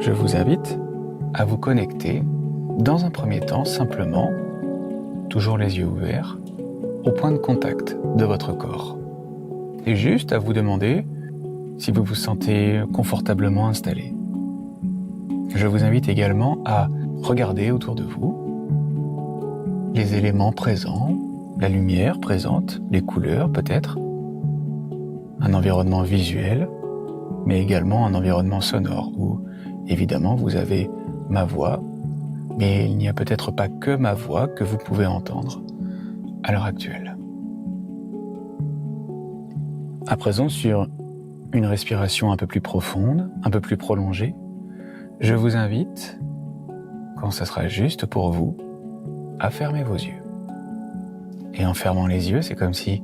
je vous invite à vous connecter, dans un premier temps, simplement, toujours les yeux ouverts, au point de contact de votre corps. Et juste à vous demander si vous vous sentez confortablement installé. Je vous invite également à regarder autour de vous les éléments présents, la lumière présente, les couleurs peut-être, un environnement visuel, mais également un environnement sonore où, évidemment, vous avez ma voix, mais il n'y a peut-être pas que ma voix que vous pouvez entendre à l'heure actuelle. À présent, sur une respiration un peu plus profonde, un peu plus prolongée, je vous invite, quand ça sera juste pour vous, à fermer vos yeux. Et en fermant les yeux, c'est comme si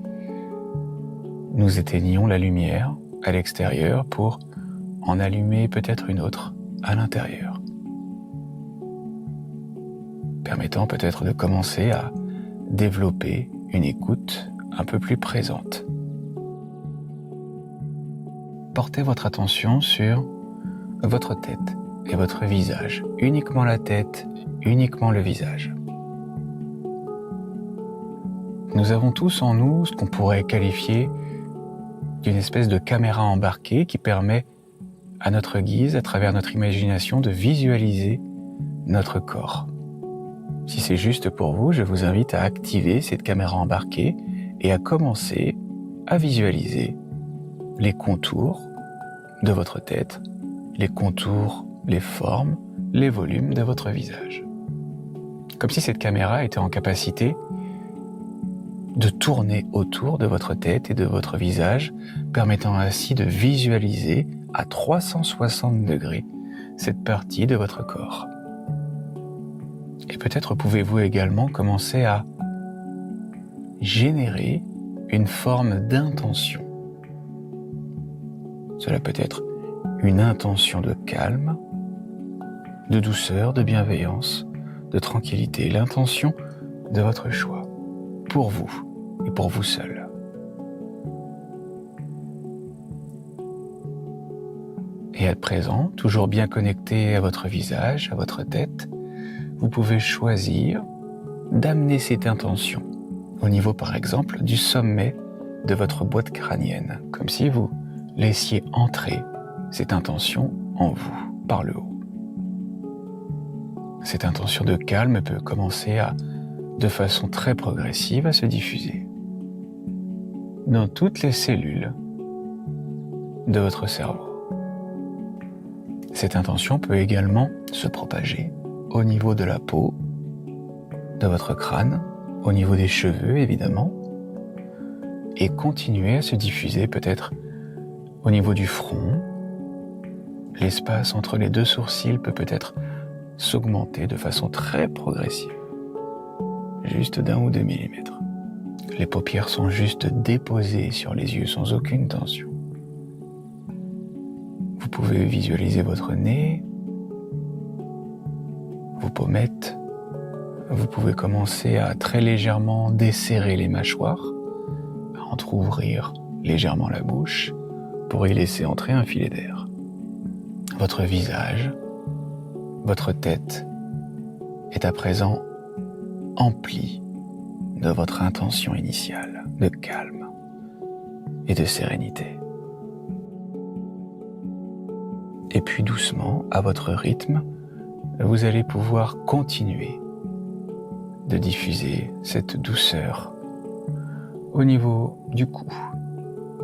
nous éteignions la lumière à l'extérieur pour en allumer peut-être une autre à l'intérieur. Permettant peut-être de commencer à développer une écoute un peu plus présente. Portez votre attention sur votre tête et votre visage. Uniquement la tête, uniquement le visage. Nous avons tous en nous ce qu'on pourrait qualifier d'une espèce de caméra embarquée qui permet à notre guise, à travers notre imagination, de visualiser notre corps. Si c'est juste pour vous, je vous invite à activer cette caméra embarquée et à commencer à visualiser les contours de votre tête, les contours, les formes, les volumes de votre visage. Comme si cette caméra était en capacité de tourner autour de votre tête et de votre visage, permettant ainsi de visualiser à 360 degrés cette partie de votre corps. Et peut-être pouvez-vous également commencer à générer une forme d'intention. Cela peut être une intention de calme, de douceur, de bienveillance, de tranquillité, l'intention de votre choix, pour vous et pour vous seul. Et à présent, toujours bien connecté à votre visage, à votre tête, vous pouvez choisir d'amener cette intention au niveau, par exemple, du sommet de votre boîte crânienne, comme si vous laissiez entrer cette intention en vous, par le haut. Cette intention de calme peut commencer de façon très progressive, à se diffuser dans toutes les cellules de votre cerveau. Cette intention peut également se propager au niveau de la peau, de votre crâne, au niveau des cheveux évidemment, et continuer à se diffuser peut-être au niveau du front. L'espace entre les deux sourcils peut-être s'augmenter de façon très progressive, juste d'1 ou 2 millimètres. Les paupières sont juste déposées sur les yeux sans aucune tension. Vous pouvez visualiser votre nez, vos pommettes. Vous pouvez commencer à très légèrement desserrer les mâchoires, à entrouvrir légèrement la bouche pour y laisser entrer un filet d'air. Votre visage, votre tête est à présent empli de votre intention initiale de calme et de sérénité. Et puis doucement, à votre rythme, vous allez pouvoir continuer de diffuser cette douceur au niveau du cou,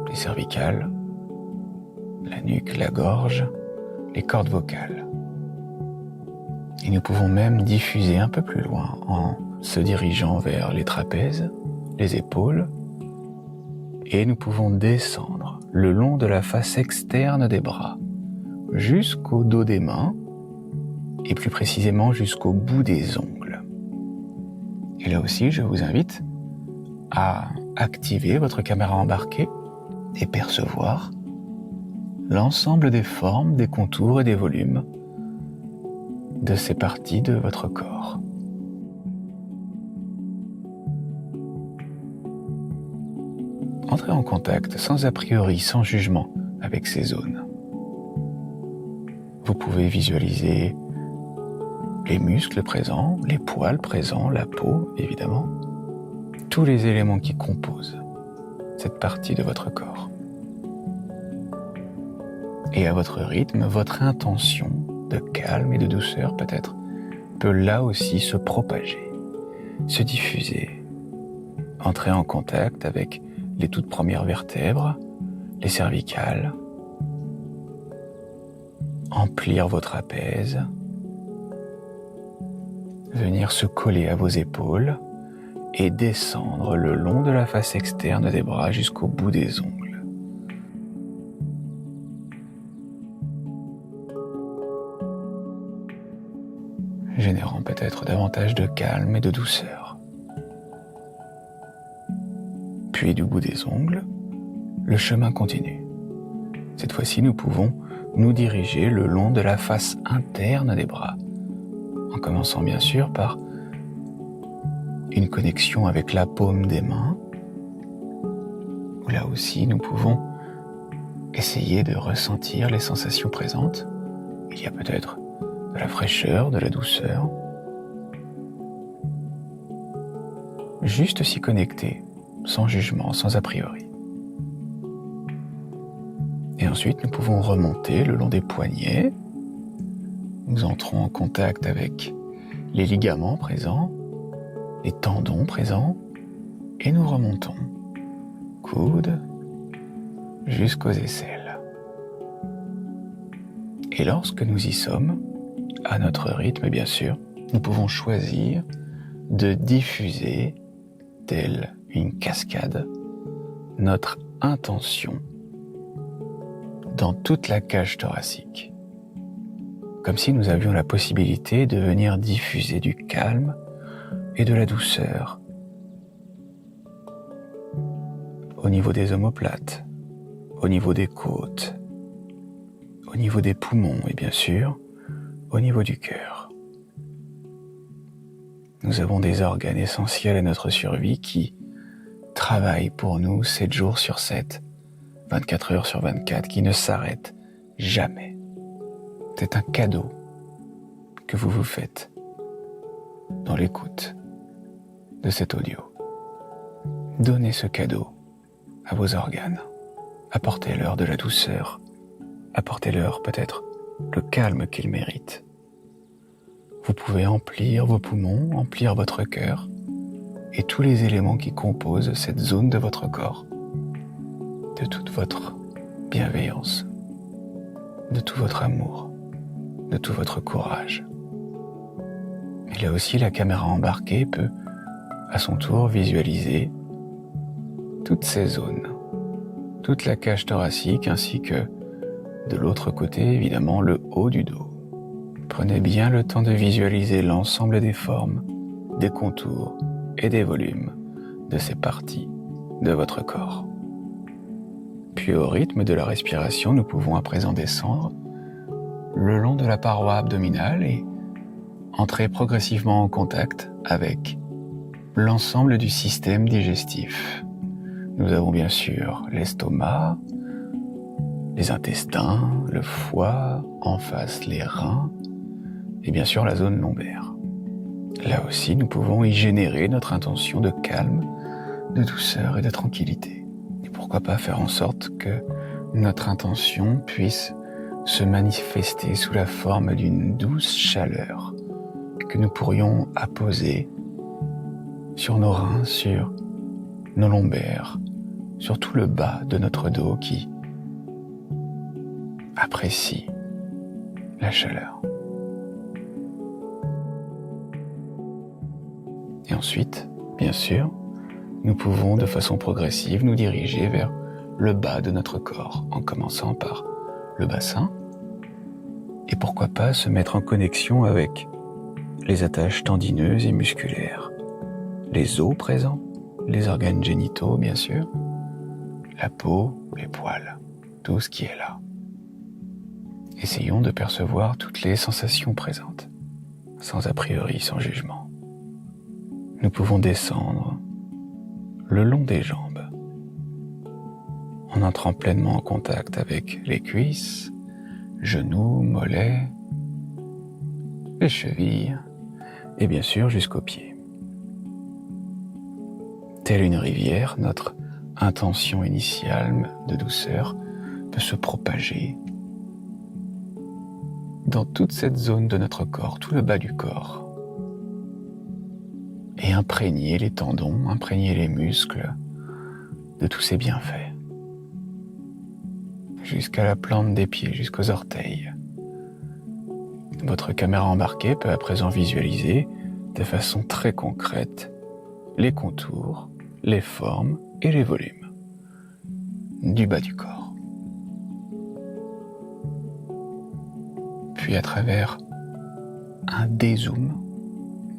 les cervicales, la nuque, la gorge, les cordes vocales. Et nous pouvons même diffuser un peu plus loin en se dirigeant vers les trapèzes, les épaules, et nous pouvons descendre le long de la face externe des bras, jusqu'au dos des mains, et plus précisément jusqu'au bout des ongles. Et là aussi, je vous invite à activer votre caméra embarquée et percevoir l'ensemble des formes, des contours et des volumes de ces parties de votre corps. Entrez en contact sans a priori, sans jugement avec ces zones. Vous pouvez visualiser les muscles présents, les poils présents, la peau, évidemment, tous les éléments qui composent cette partie de votre corps. Et à votre rythme, votre intention de calme et de douceur peut-être peut là aussi se propager, se diffuser, entrer en contact avec les toutes premières vertèbres, les cervicales, emplir votre trapèze, venir se coller à vos épaules et descendre le long de la face externe des bras jusqu'au bout des ongles. Générant peut-être davantage de calme et de douceur. Puis du bout des ongles, le chemin continue. Cette fois-ci, nous pouvons nous diriger le long de la face interne des bras, en commençant bien sûr par une connexion avec la paume des mains, où là aussi nous pouvons essayer de ressentir les sensations présentes. Il y a peut-être de la fraîcheur, de la douceur. Juste s'y connecter, sans jugement, sans a priori. Et ensuite, nous pouvons remonter le long des poignets. Nous entrons en contact avec les ligaments présents, les tendons présents, et nous remontons, coude jusqu'aux aisselles. Et lorsque nous y sommes, à notre rythme bien sûr, nous pouvons choisir de diffuser, telle une cascade, notre intention dans toute la cage thoracique. Comme si nous avions la possibilité de venir diffuser du calme et de la douceur au niveau des omoplates, au niveau des côtes, au niveau des poumons et bien sûr au niveau du cœur. Nous avons des organes essentiels à notre survie qui travaillent pour nous 7 jours sur 7, 24 heures sur 24, qui ne s'arrêtent jamais. C'est un cadeau que vous vous faites dans l'écoute de cet audio. Donnez ce cadeau à vos organes. Apportez-leur de la douceur. Apportez-leur peut-être le calme qu'ils méritent. Vous pouvez emplir vos poumons, emplir votre cœur et tous les éléments qui composent cette zone de votre corps de toute votre bienveillance, de tout votre amour, de tout votre courage. Et là aussi, la caméra embarquée peut, à son tour, visualiser toutes ces zones, toute la cage thoracique ainsi que, de l'autre côté, évidemment, le haut du dos. Prenez bien le temps de visualiser l'ensemble des formes, des contours et des volumes de ces parties de votre corps. Puis au rythme de la respiration, nous pouvons à présent descendre le long de la paroi abdominale et entrer progressivement en contact avec l'ensemble du système digestif. Nous avons bien sûr l'estomac, les intestins, le foie, en face les reins et bien sûr la zone lombaire. Là aussi, nous pouvons y générer notre intention de calme, de douceur et de tranquillité. Et pourquoi pas faire en sorte que notre intention puisse se manifester sous la forme d'une douce chaleur que nous pourrions apposer sur nos reins, sur nos lombaires, sur tout le bas de notre dos qui apprécie la chaleur. Et ensuite, bien sûr, nous pouvons de façon progressive nous diriger vers le bas de notre corps, en commençant par le bassin, et pourquoi pas se mettre en connexion avec les attaches tendineuses et musculaires, les os présents, les organes génitaux bien sûr, la peau, les poils, tout ce qui est là. Essayons de percevoir toutes les sensations présentes, sans a priori, sans jugement. Nous pouvons descendre le long des jambes, en entrant pleinement en contact avec les cuisses, genoux, mollets, les chevilles et bien sûr jusqu'aux pieds. Telle une rivière, notre intention initiale de douceur peut se propager dans toute cette zone de notre corps, tout le bas du corps, et imprégner les tendons, imprégner les muscles de tous ces bienfaits, jusqu'à la plante des pieds, jusqu'aux orteils. Votre caméra embarquée peut à présent visualiser de façon très concrète les contours, les formes et les volumes du bas du corps. Puis à travers un dézoom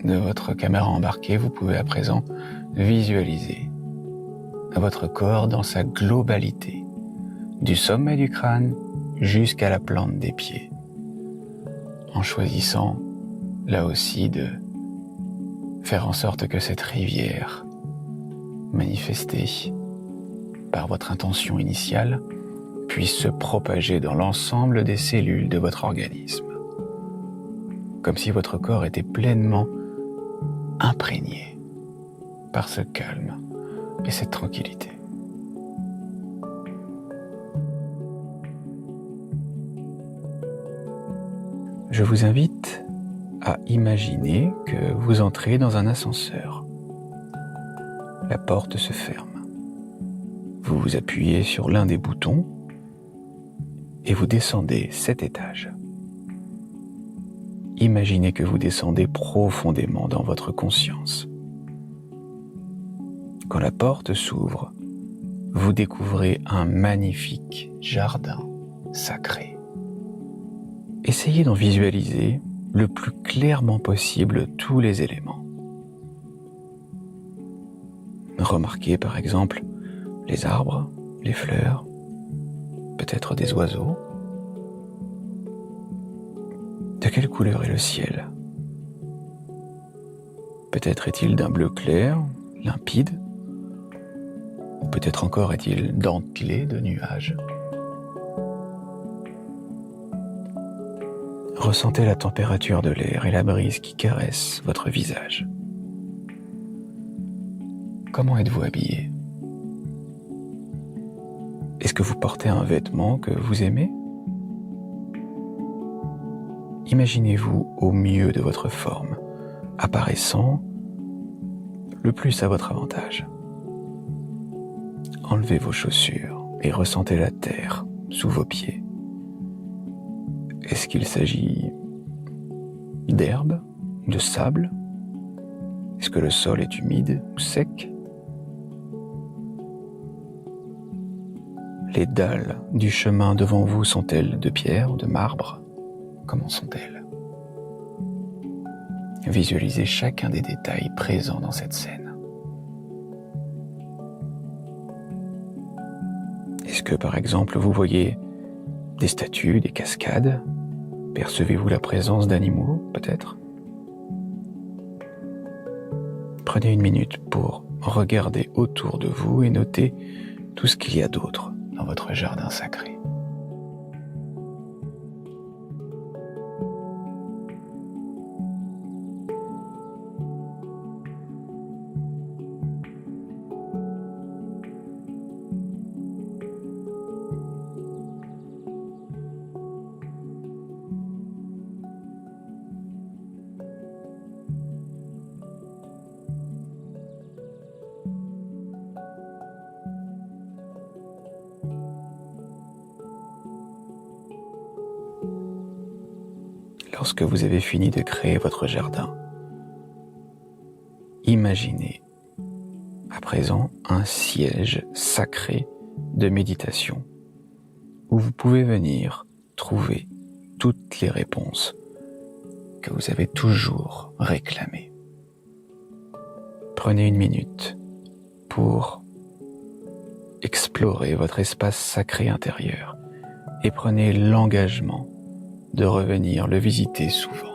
de votre caméra embarquée, vous pouvez à présent visualiser votre corps dans sa globalité, du sommet du crâne jusqu'à la plante des pieds, en choisissant là aussi de faire en sorte que cette rivière manifestée par votre intention initiale puisse se propager dans l'ensemble des cellules de votre organisme, comme si votre corps était pleinement imprégné par ce calme et cette tranquillité. Je vous invite à imaginer que vous entrez dans un ascenseur. La porte se ferme. Vous vous appuyez sur l'un des boutons et vous descendez 7 étages. Imaginez que vous descendez profondément dans votre conscience. Quand la porte s'ouvre, vous découvrez un magnifique jardin sacré. Essayez d'en visualiser le plus clairement possible tous les éléments. Remarquez par exemple les arbres, les fleurs, peut-être des oiseaux. De quelle couleur est le ciel? Peut-être est-il d'un bleu clair, limpide, ou peut-être encore est-il dentelé de nuages. Ressentez la température de l'air et la brise qui caresse votre visage. Comment êtes-vous habillé? Est-ce que vous portez un vêtement que vous aimez? Imaginez-vous au mieux de votre forme, apparaissant le plus à votre avantage. Enlevez vos chaussures et ressentez la terre sous vos pieds. Est-ce qu'il s'agit d'herbe, de sable? Est-ce que le sol est humide ou sec? Les dalles du chemin devant vous sont-elles de pierre ou de marbre? Comment sont-elles? Visualisez chacun des détails présents dans cette scène. Est-ce que, par exemple, vous voyez des statues, des cascades? Percevez-vous la présence d'animaux, peut-être? Prenez une minute pour regarder autour de vous et noter tout ce qu'il y a d'autre dans votre jardin sacré. Lorsque vous avez fini de créer votre jardin, imaginez à présent un siège sacré de méditation où vous pouvez venir trouver toutes les réponses que vous avez toujours réclamées. Prenez une minute pour explorer votre espace sacré intérieur et prenez l'engagement de revenir le visiter souvent.